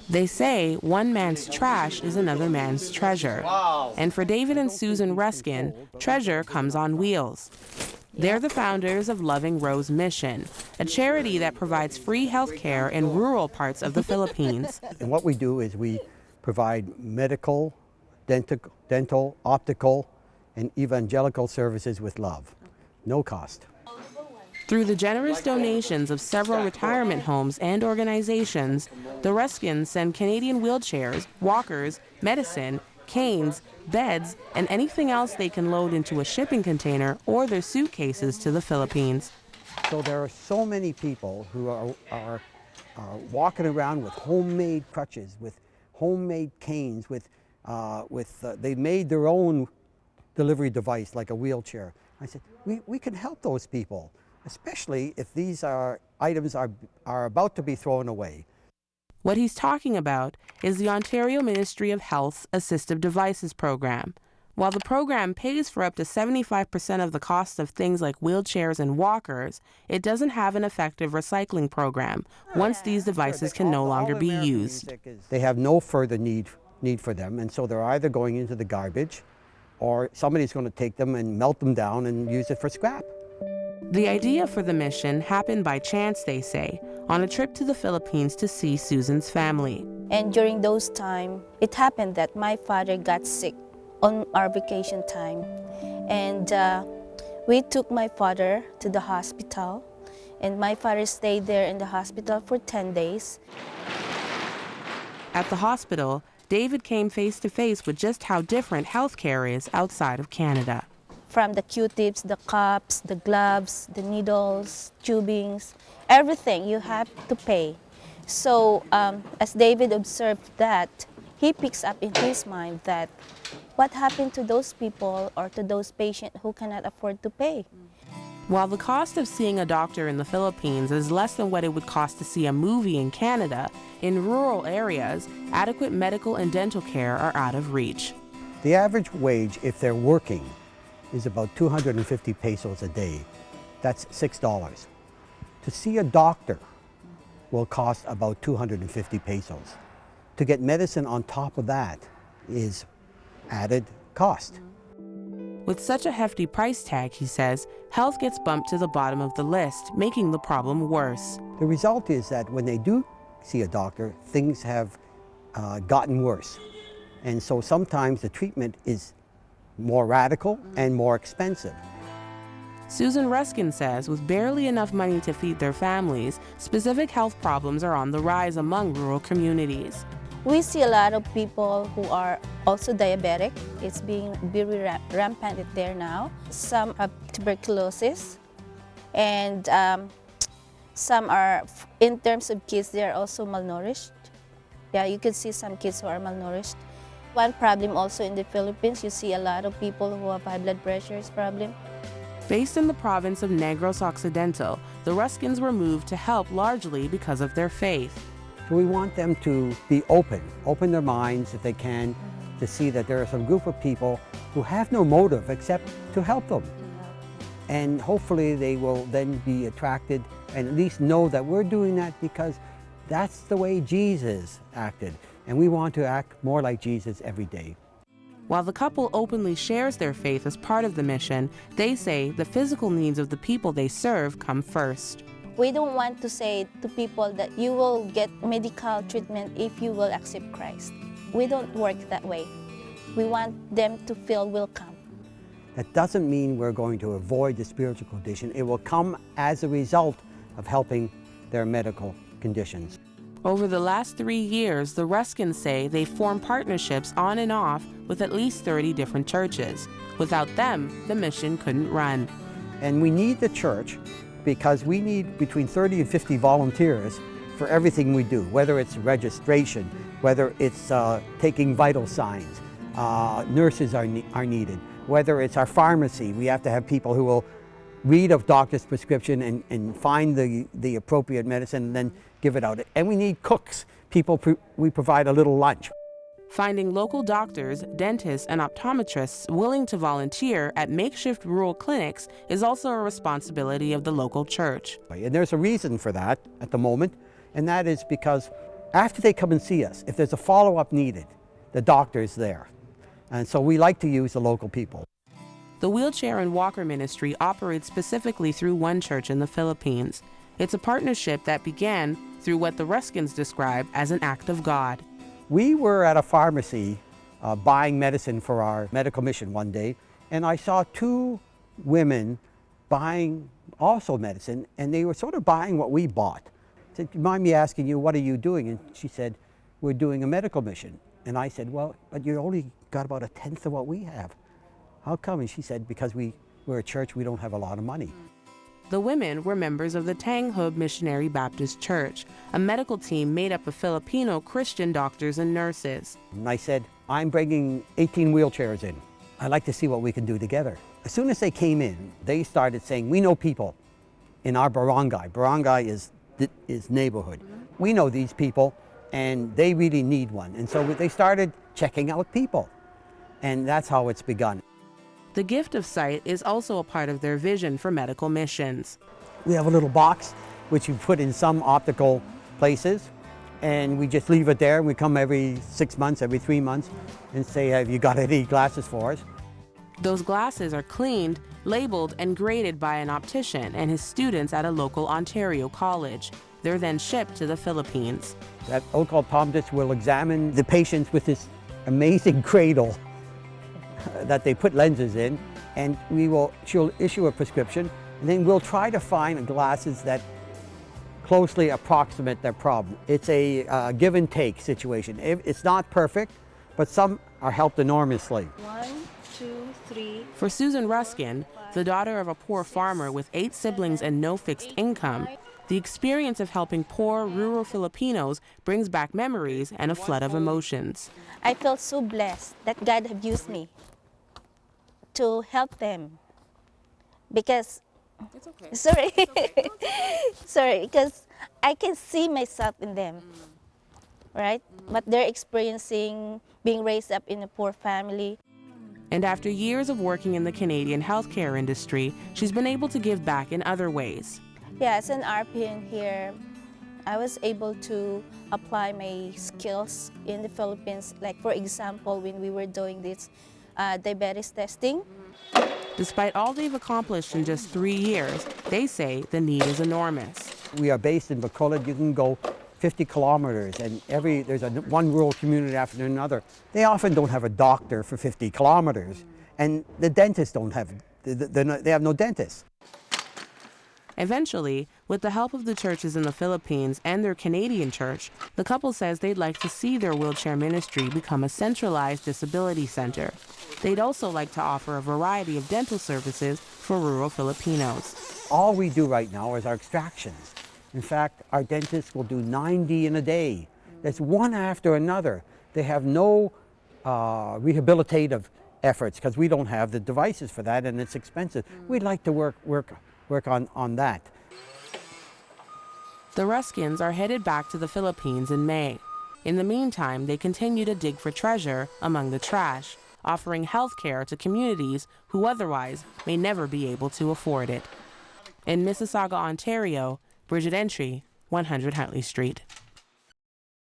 They say one man's trash is another man's treasure. And for David and Susan Ruskin, treasure comes on wheels. They're the founders of Loving Rose Mission, a charity that provides free health care in rural parts of the Philippines. And what we do is we provide medical, dental, optical, and evangelical services with love. No cost. Through the generous donations of several retirement homes and organizations, the Ruskins send Canadian wheelchairs, walkers, medicine, canes, beds, and anything else they can load into a shipping container or their suitcases to the Philippines. So there are so many people who are walking around with homemade crutches, with homemade canes, they made their own delivery device like a wheelchair. I said, we can help those people, especially if these items are about to be thrown away. What he's talking about is the Ontario Ministry of Health's Assistive Devices program. While the program pays for up to 75% of the cost of things like wheelchairs and walkers, it doesn't have an effective recycling program once these devices can no longer be used. They have no further need for them, and so they're either going into the garbage or somebody's going to take them and melt them down and use it for scrap. The idea for the mission happened by chance, they say, on a trip to the Philippines to see Susan's family. And during those times, it happened that my father got sick on our vacation time. And we took my father to the hospital, and my father stayed there in the hospital for 10 days. At the hospital, David came face to face with just how different healthcare is outside of Canada. From the Q-tips, the cups, the gloves, the needles, tubings, everything you have to pay. So as David observed that, he picks up in his mind that what happened to those people or to those patients who cannot afford to pay? While the cost of seeing a doctor in the Philippines is less than what it would cost to see a movie in Canada, in rural areas, adequate medical and dental care are out of reach. The average wage, if they're working, is about 250 pesos a day. That's $6. To see a doctor will cost about 250 pesos. To get medicine on top of that is added cost. With such a hefty price tag, he says, health gets bumped to the bottom of the list, making the problem worse. The result is that when they do see a doctor, things have gotten worse. And so sometimes the treatment is more radical and more expensive. Susan Ruskin says with barely enough money to feed their families, specific health problems are on the rise among rural communities. We see a lot of people who are also diabetic. It's being very rampant there now. Some have tuberculosis, and some are, in terms of kids, they are also malnourished. Yeah, you can see some kids who are malnourished. One problem also in the Philippines, you see a lot of people who have high blood pressure problem. Based in the province of Negros Occidental, the Ruskins were moved to help largely because of their faith. So we want them to be open their minds if they can, to see that there are some group of people who have no motive except to help them. And hopefully they will then be attracted and at least know that we're doing that because that's the way Jesus acted. And we want to act more like Jesus every day. While the couple openly shares their faith as part of the mission, they say the physical needs of the people they serve come first. We don't want to say to people that you will get medical treatment if you will accept Christ. We don't work that way. We want them to feel welcome. That doesn't mean we're going to avoid the spiritual condition. It will come as a result of helping their medical conditions. Over the last 3 years, the Ruskins say they formed partnerships on and off with at least 30 different churches. Without them, the mission couldn't run. And we need the church because we need between 30 and 50 volunteers for everything we do, whether it's registration, whether it's taking vital signs, nurses are needed, whether it's our pharmacy, we have to have people who will read a doctor's prescription and find the appropriate medicine and then give it out. And we need cooks, we provide a little lunch. Finding local doctors, dentists, and optometrists willing to volunteer at makeshift rural clinics is also a responsibility of the local church. And there's a reason for that at the moment, and that is because After they come and see us, if there's a follow-up needed, the doctor is there. And so we like to use the local people. The wheelchair and walker ministry operates specifically through one church in the Philippines. It's a partnership that began through what the Ruskins describe as an act of God. We were at a pharmacy buying medicine for our medical mission one day, and I saw two women buying also medicine, and they were sort of buying what we bought. I said, "Do you mind me asking you, what are you doing?" And she said, "We're doing a medical mission." And I said, "Well, but you only got about 1/10 of what we have. How come?" And she said, "Because we're a church, we don't have a lot of money." The women were members of the Tanghub Missionary Baptist Church, a medical team made up of Filipino Christian doctors and nurses. And I said, "I'm bringing 18 wheelchairs in. I'd like to see what we can do together." As soon as they came in, they started saying, "We know people in our barangay." Barangay is neighborhood. We know these people, and they really need one. And so they started checking out people, and that's how it's begun. The gift of sight is also a part of their vision for medical missions. We have a little box which we put in some optical places, and we just leave it there. We come every 6 months, every 3 months, and say, "Have you got any glasses for us?" Those glasses are cleaned, labeled, and graded by an optician and his students at a local Ontario college. They're then shipped to the Philippines. That local optometrist will examine the patients with this amazing cradle that they put lenses in, and she'll issue a prescription, and then we'll try to find glasses that closely approximate their problem. It's a give and take situation. It's not perfect, but some are helped enormously. 1, 2, 3. For Susan Ruskin, the daughter of a poor farmer with 8 siblings and no fixed income, the experience of helping poor rural Filipinos brings back memories and a flood of emotions. I feel so blessed that God have used me to help them, because It's okay. sorry, sorry, because I can see myself in them, right? But they're experiencing being raised up in a poor family. And after years of working in the Canadian healthcare industry, she's been able to give back in other ways. Yeah, as an RPN here, I was able to apply my skills in the Philippines. Like, for example, when we were doing this diabetes testing. Despite all they've accomplished in just 3 years, they say the need is enormous. We are based in Bacolod. You can go 50 kilometers, and there's one rural community after another. They often don't have a doctor for 50 kilometers, and the dentists don't have, they have no dentists. Eventually, with the help of the churches in the Philippines and their Canadian church, the couple says they'd like to see their wheelchair ministry become a centralized disability center. They'd also like to offer a variety of dental services for rural Filipinos. All we do right now is our extractions. In fact, our dentists will do 90 in a day. That's one after another. They have no rehabilitative efforts because we don't have the devices for that, and it's expensive. We'd like to work on that. The Ruskins are headed back to the Philippines in May. In the meantime, they continue to dig for treasure among the trash, offering health care to communities who otherwise may never be able to afford it. In Mississauga, Ontario, Bridget, Antwi, 100 Huntley Street.